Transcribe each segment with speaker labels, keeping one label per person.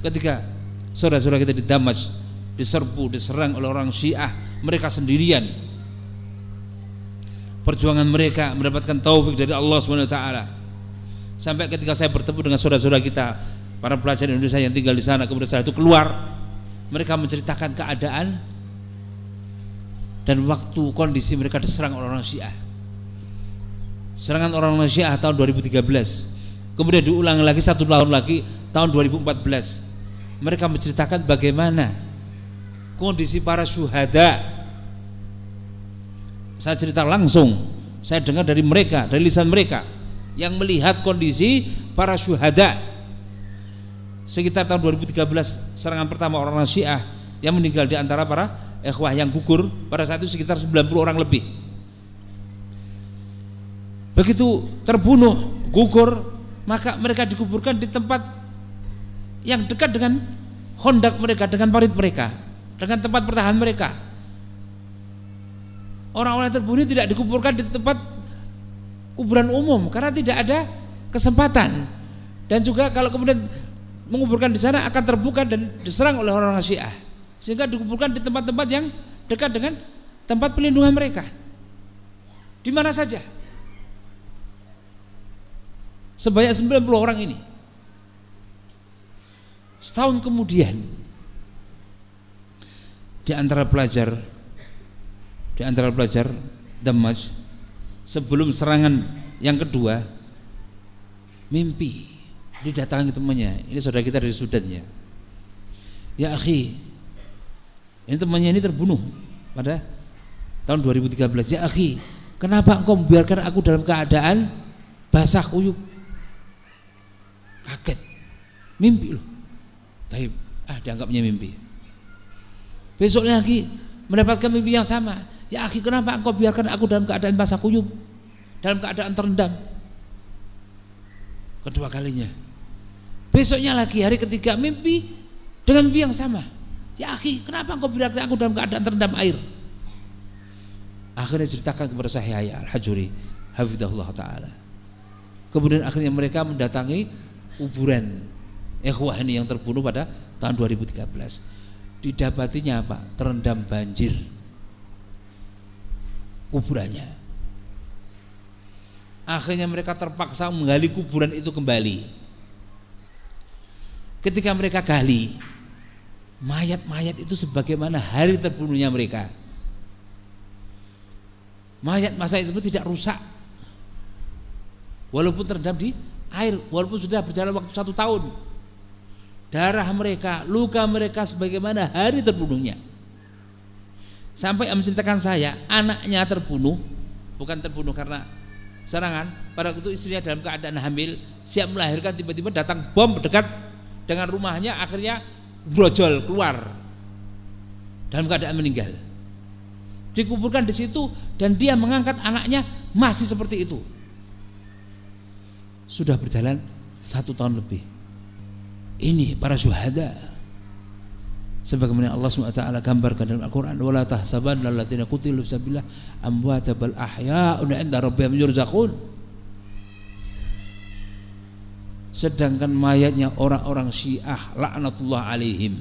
Speaker 1: ketika saudara-saudara kita di Damas diserbu, diserang oleh orang Syiah, mereka sendirian. Perjuangan mereka mendapatkan taufik dari Allah SWT. Sampai ketika saya bertemu dengan saudara-saudara kita, para pelajar Indonesia yang tinggal di sana, kemudian setelah itu keluar, mereka menceritakan keadaan dan waktu kondisi mereka diserang oleh orang Syiah. Serangan orang Syiah tahun 2013, kemudian diulang lagi 1 tahun lagi tahun 2014. Mereka menceritakan bagaimana kondisi para syuhada. Saya cerita langsung, saya dengar dari mereka, dari lisan mereka yang melihat kondisi para syuhada. Sekitar tahun 2013 serangan pertama orang Syiah, yang meninggal di antara para ikhwah yang gugur pada saat itu sekitar 90 orang lebih. Begitu terbunuh, gugur, maka mereka dikuburkan di tempat yang dekat dengan hondak mereka, dengan parit mereka, dengan tempat pertahanan mereka. Orang-orang yang terbunuh tidak dikuburkan di tempat kuburan umum karena tidak ada kesempatan, dan juga kalau kemudian menguburkan di sana akan terbuka dan diserang oleh orang-orang Syiah, sehingga dikuburkan di tempat-tempat yang dekat dengan tempat pelindungan mereka, di mana saja. Sebanyak 90 orang ini. Setahun kemudian, di antara pelajar Damas, sebelum serangan yang kedua, mimpi didatangi temannya. Ini saudara kita dari Sudan ya. Ya akhi, ini temannya ini terbunuh pada tahun 2013. Ya akhi, kenapa engkau membiarkan aku dalam keadaan basah kuyup? Kaget, mimpi loh. Taib, dianggapnya mimpi. Besoknya lagi mendapatkan mimpi yang sama. Ya akhi, kenapa engkau biarkan aku dalam keadaan basah kuyup, dalam keadaan terendam? Kedua kalinya. Besoknya lagi hari ketiga mimpi dengan mimpi yang sama. Ya akhi, kenapa engkau biarkan aku dalam keadaan terendam air? Akhirnya ceritakan kepada saya Yahya Al-Hajuri hafizahullah ta'ala. Kemudian akhirnya mereka mendatangi kuburan ikhwah ini yang terbunuh pada tahun 2013. Didapatinya apa? Terendam banjir kuburannya. Akhirnya mereka terpaksa menggali kuburan itu kembali. Ketika mereka gali, mayat-mayat itu sebagaimana hari terbunuhnya mereka. Mayat masa itu tidak rusak, walaupun terendam di air, walaupun sudah berjalan waktu 1 tahun. Darah mereka, luka mereka sebagaimana hari terbunuhnya. Sampai menceritakan saya, anaknya terbunuh, bukan terbunuh karena serangan, pada waktu itu istrinya dalam keadaan hamil, siap melahirkan, tiba-tiba datang bom dekat dengan rumahnya, akhirnya brojol keluar dalam keadaan meninggal. Dikuburkan di situ dan dia mengangkat anaknya masih seperti itu. Sudah berjalan 1 tahun lebih. Ini para syuhada. Sebagaimana Allah SWT gambarkan dalam Al-Quran, wala tahsabanna alladziina qutilu fi sabilillah amwaatan bal ahya'un 'inda rabbihim yurzaqun. Sedangkan mayatnya orang-orang Syiah laknatullah alaihim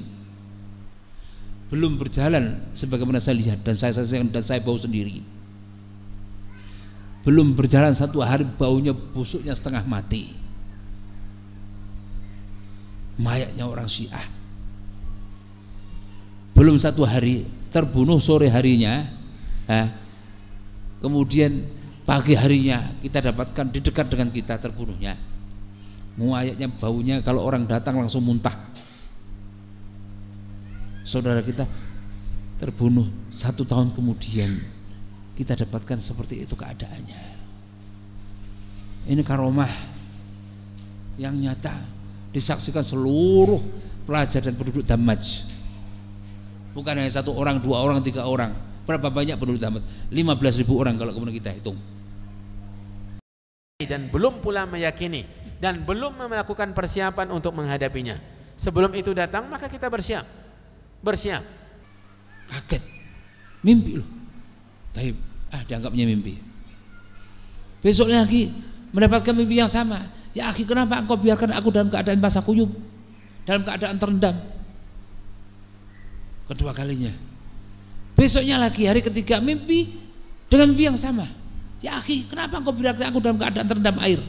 Speaker 1: belum berjalan sebagaimana saya lihat dan saya bau sendiri. Belum berjalan 1 hari baunya busuknya setengah mati. Mayatnya orang Syiah. Belum 1 hari terbunuh, sore harinya, kemudian pagi harinya kita dapatkan di dekat dengan kita terbunuhnya. Mayatnya baunya kalau orang datang langsung muntah. Saudara kita terbunuh 1 tahun kemudian kita dapatkan seperti itu keadaannya. Ini karomah yang nyata disaksikan seluruh pelajar dan penduduk Damaj. Bukan hanya 1 orang, 2 orang, 3 orang. Berapa banyak penduduk Damaj? 15.000 orang kalau kemudian kita hitung.
Speaker 2: Dan belum pula meyakini dan belum melakukan persiapan untuk menghadapinya. Sebelum itu datang maka kita bersiap.
Speaker 1: Kaget, mimpi loh. Taib, dianggapnya mimpi. Besoknya lagi mendapatkan mimpi yang sama. Ya akhi, kenapa engkau biarkan aku dalam keadaan basah kuyup, dalam keadaan terendam. Kedua kalinya. Besoknya lagi hari ketiga mimpi dengan mimpi yang sama. Ya akhi, kenapa engkau berarti aku dalam keadaan terendam air?